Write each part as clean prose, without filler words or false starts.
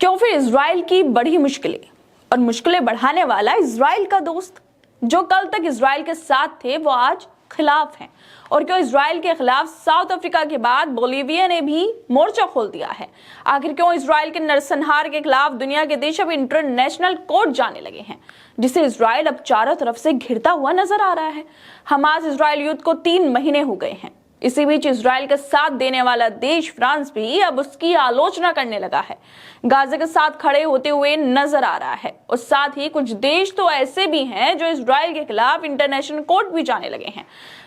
क्यों फिर इजराइल की बड़ी मुश्किलें और मुश्किलें बढ़ाने वाला इजराइल का दोस्त जो कल तक इजराइल के साथ थे वो आज खिलाफ हैं। और क्यों इजराइल के खिलाफ साउथ अफ्रीका के बाद बोलीविया ने भी मोर्चा खोल दिया है। आखिर क्यों इजराइल के नरसंहार के खिलाफ दुनिया के देश अब इंटरनेशनल कोर्ट जाने लगे हैं, जिसे इजराइल अब चारों तरफ से घिरता हुआ नजर आ रहा है। हमास इजराइल युद्ध को 3 महीने हो गए हैं। इसी बीच इजराइल का साथ देने वाला देश फ्रांस भी अब उसकी आलोचना करने लगा है, गाजा के साथ खड़े होते हुए नजर आ रहा है। और साथ ही कुछ देश तो ऐसे भी हैं जो इजराइल के खिलाफ इंटरनेशनल कोर्ट भी जाने लगे हैं।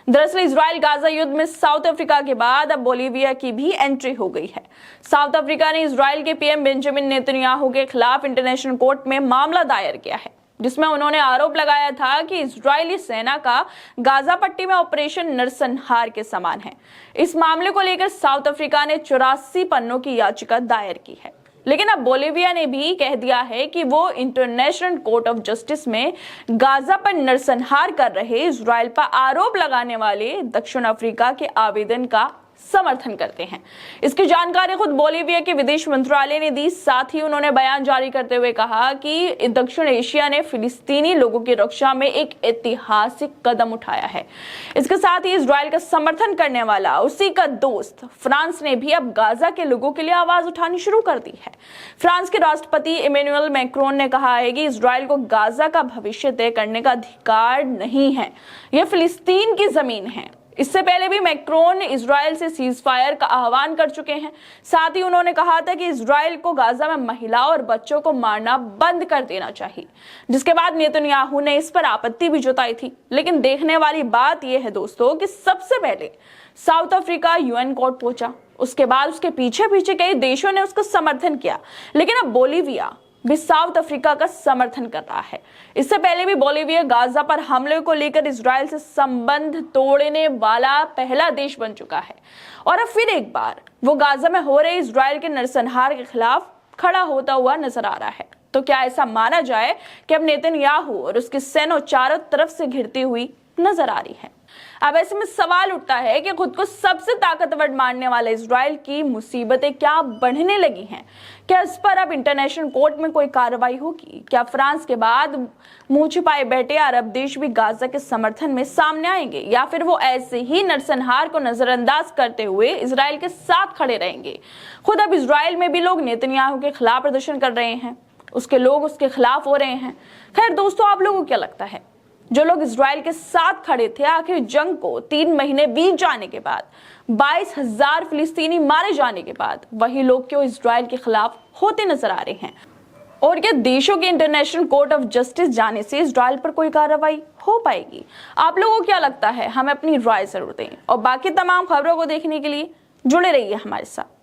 दरअसल इजराइल गाजा युद्ध में साउथ अफ्रीका के बाद अब बोलीविया की भी एंट्री हो गई है। साउथ अफ्रीका ने इजराइल के पीएम बेंजामिन नेतन्याहू के खिलाफ इंटरनेशनल कोर्ट में मामला दायर किया है, जिसमें उन्होंने आरोप लगाया था कि इजरायली सेना का गाजा पट्टी में ऑपरेशन नरसंहार के समान है। इस मामले को लेकर साउथ अफ्रीका ने 84 पन्नों की याचिका दायर की है, लेकिन अब बोलीविया ने भी कह दिया है कि वो इंटरनेशनल कोर्ट ऑफ जस्टिस में गाजा पर नरसंहार कर रहे इजराइल पर आरोप लगाने वाले दक्षिण अफ्रीका के आवेदन का समर्थन करते हैं। इसकी जानकारी खुद बोलीविया के विदेश मंत्रालय ने दी। साथ ही उन्होंने बयान जारी करते हुए कहा कि दक्षिण एशिया ने फिलिस्तीनी लोगों की रक्षा में एक ऐतिहासिक कदम उठाया है। इसके साथ ही इजराइल का समर्थन करने वाला उसी का दोस्त फ्रांस ने भी अब गाजा के लोगों के लिए आवाज उठानी शुरू कर दी है। फ्रांस के राष्ट्रपति इमैनुअल मैक्रोन ने कहा है कि इजराइल को गाजा का भविष्य तय करने का अधिकार नहीं है, यह फिलिस्तीन की जमीन है। इससे पहले भी मैक्रोन इजराइल से सीज फायर का आह्वान कर चुके हैं। साथ ही उन्होंने कहा था कि इजराइल को गाजा में महिलाओं और बच्चों को मारना बंद कर देना चाहिए, जिसके बाद नेतन्याहू ने इस पर आपत्ति भी जताई थी। लेकिन देखने वाली बात यह है दोस्तों कि सबसे पहले साउथ अफ्रीका यूएन कोर्ट पहुंचा, उसके बाद उसके पीछे पीछे कई देशों ने उसका समर्थन किया, लेकिन अब बोलीविया भी साउथ अफ्रीका का समर्थन कर रहा है। इससे पहले भी बोलीविया गाजा पर हमले को लेकर इजराइल से संबंध तोड़ने वाला पहला देश बन चुका है और अब फिर एक बार वो गाजा में हो रहे इजराइल के नरसंहार के खिलाफ खड़ा होता हुआ नजर आ रहा है। तो क्या ऐसा माना जाए कि अब नेतन्याहू और उसकी सेना चारों तरफ से घिरती हुई नजर आ रही है? अब ऐसे में सवाल उठता है कि खुद को सबसे ताकतवर मानने वाले इजराइल की मुसीबतें क्या बढ़ने लगी हैं? क्या इस पर अब इंटरनेशनल कोर्ट में कोई कार्रवाई होगी? क्या फ्रांस के बाद मुंह छिपाए बैठे अरब देश भी गाजा के समर्थन में सामने आएंगे, या फिर वो ऐसे ही नरसंहार को नजरअंदाज करते हुए इजराइल के साथ खड़े रहेंगे? खुद अब इजराइल में भी लोग नेतन्याहू के खिलाफ प्रदर्शन कर रहे हैं, उसके लोग उसके खिलाफ हो रहे हैं। खैर दोस्तों, आप लोगों को क्या लगता है? जो लोग इजराइल के साथ खड़े थे, आखिर जंग को 3 महीने बीत जाने के बाद 22,000 फिलिस्तीनी मारे जाने के बाद वही लोग क्यों इजराइल के खिलाफ होते नजर आ रहे हैं? और क्या देशों के इंटरनेशनल कोर्ट ऑफ जस्टिस जाने से इजराइल पर कोई कार्रवाई हो पाएगी? आप लोगों को क्या लगता है? हमें अपनी राय जरूर दें और बाकी तमाम खबरों को देखने के लिए जुड़े रहिए हमारे साथ।